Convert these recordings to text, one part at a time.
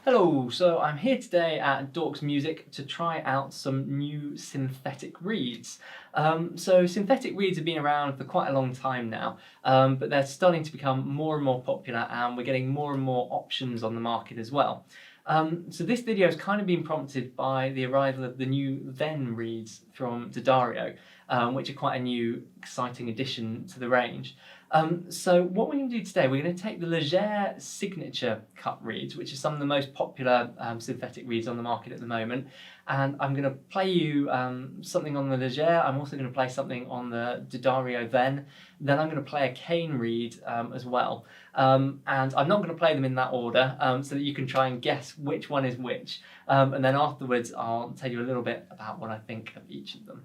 Hello, so I'm here today at Dorks Music to try out some new synthetic reeds. So synthetic reeds have been around for quite a long time now, but they're starting to become more and more popular and we're getting more and more options on the market as well. So this video has kind of been prompted by the arrival of the new Venn reeds from D'Addario, which are quite a new, exciting addition to the range. So what we're going to do today, we're going to take the Legere Signature cut reeds, which are some of the most popular synthetic reeds on the market at the moment, and I'm going to play you something on the Legere. I'm also going to play something on the D'Addario Venn. Then I'm going to play a cane reed as well. And I'm not going to play them in that order so that you can try and guess which one is which. And then afterwards I'll tell you a little bit about what I think of each of them.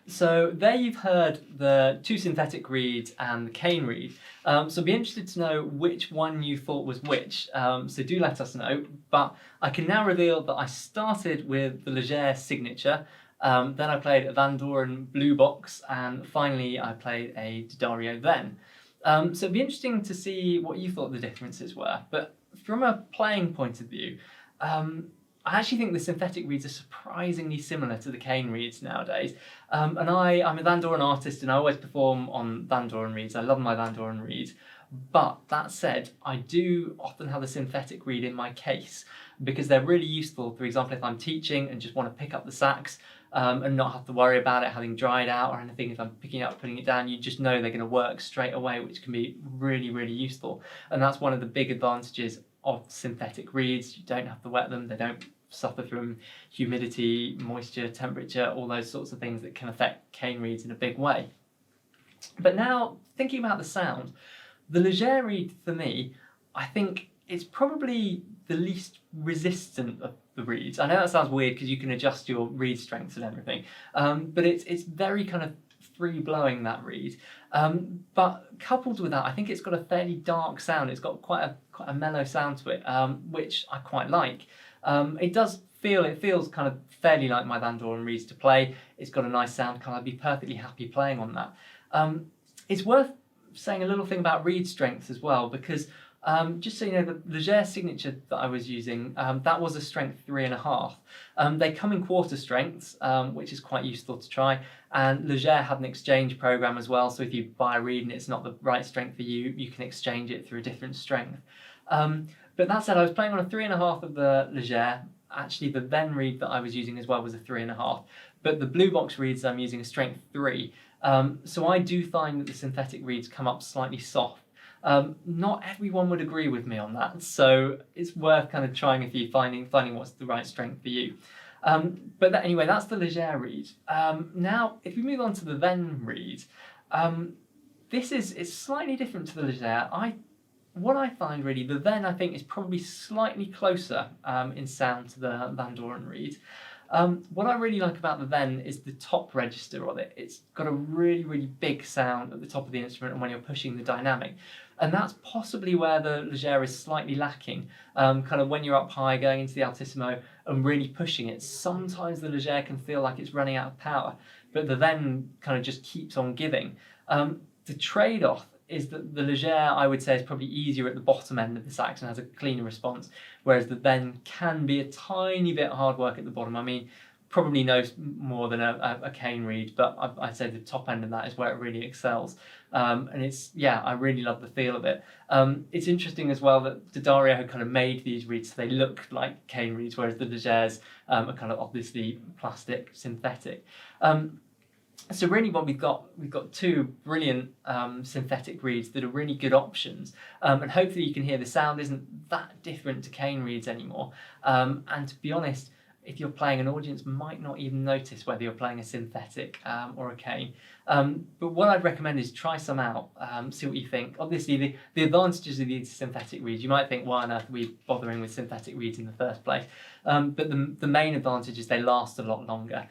So there you've heard the two synthetic reeds and the cane reed. So I'd be interested to know which one you thought was which. So do let us know. But I can now reveal that I started with the Legere Signature, then I played a Vandoren Blue Box, and finally I played a D'Addario Venn. So it'd be interesting to see what you thought the differences were. But from a playing point of view, I actually think the synthetic reeds are surprisingly similar to the cane reeds nowadays. And I'm a Vandoren artist and I always perform on Vandoren reeds. I love my Vandoren reeds. But that said, I do often have a synthetic reed in my case because they're really useful. For example, if I'm teaching and just want to pick up the sax and not have to worry about it having dried out or anything. If I'm picking it up, putting it down, you just know they're going to work straight away, which can be really, really useful. And that's one of the big advantages of synthetic reeds. You don't have to wet them. They don't suffer from humidity, moisture, temperature, all those sorts of things that can affect cane reeds in a big way. But now, thinking about the sound, the Legere reed for me, I think it's probably the least resistant of the reeds. I know that sounds weird because you can adjust your reed strengths and everything, but it's very kind of free blowing, that reed. But coupled with that, I think it's got a fairly dark sound. It's got quite a mellow sound to it, which I quite like. It feels kind of fairly like my Vandoren reeds to play. It's got a nice sound, kind of be perfectly happy playing on that. It's worth saying a little thing about reed strength as well, because just so you know, the Legere Signature that I was using, that was a strength 3.5. They come in quarter strengths, which is quite useful to try. And Legere had an exchange program as well, so if you buy a reed and it's not the right strength for you, you can exchange it through a different strength. But that said, I was playing on a 3.5 of the Legere. Actually, the Venn reed that I was using as well was a 3.5. But the blue box reeds I'm using a strength 3. So I do find that the synthetic reeds come up slightly soft. Not everyone would agree with me on that, so it's worth kind of trying a few, finding what's the right strength for you. Anyway, that's the Legere reed. Now, if we move on to the Venn reed, it's slightly different to the Legere. What I find really, the Venn I think is probably slightly closer in sound to the Vandoren reed. What I really like about the Venn is the top register of it. It's got a really, really big sound at the top of the instrument and when you're pushing the dynamic. And that's possibly where the Legere is slightly lacking. Kind of when you're up high going into the altissimo and really pushing it, sometimes the Legere can feel like it's running out of power, but the Venn kind of just keeps on giving. The trade-off is that the Legere, I would say, is probably easier at the bottom end of the sax and has a cleaner response, whereas the Venn can be a tiny bit hard work at the bottom. I mean, probably no more than a cane reed, but I'd say the top end of that is where it really excels. And I really love the feel of it. It's interesting as well that D'Addario had kind of made these reeds so they look like cane reeds, whereas the Legeres are kind of obviously plastic, synthetic. So really what we've got two brilliant synthetic reeds that are really good options, and hopefully you can hear the sound isn't that different to cane reeds anymore. And to be honest, if you're playing, an audience might not even notice whether you're playing a synthetic or a cane. But what I'd recommend is try some out, see what you think. Obviously, the advantages of these synthetic reeds, you might think, why on earth are we bothering with synthetic reeds in the first place? But the main advantage is they last a lot longer.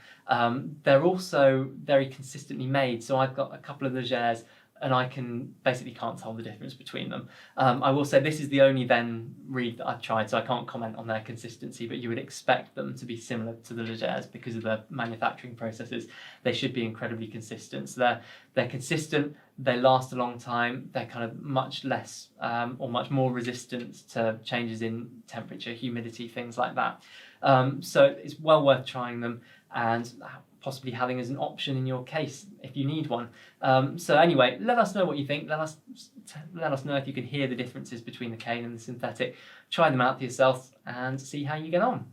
They're also very consistently made, so I've got a couple of Legeres and I can't tell the difference between them. I will say this is the only Venn reed that I've tried, so I can't comment on their consistency, but you would expect them to be similar to the Legeres because of the manufacturing processes. They should be incredibly consistent. So they're consistent, they last a long time, they're kind of much less or much more resistant to changes in temperature, humidity, things like that. So it's well worth trying them and possibly having as an option in your case if you need one. So anyway, let us know what you think. Let us know if you can hear the differences between the cane and the synthetic. Try them out for yourself and see how you get on.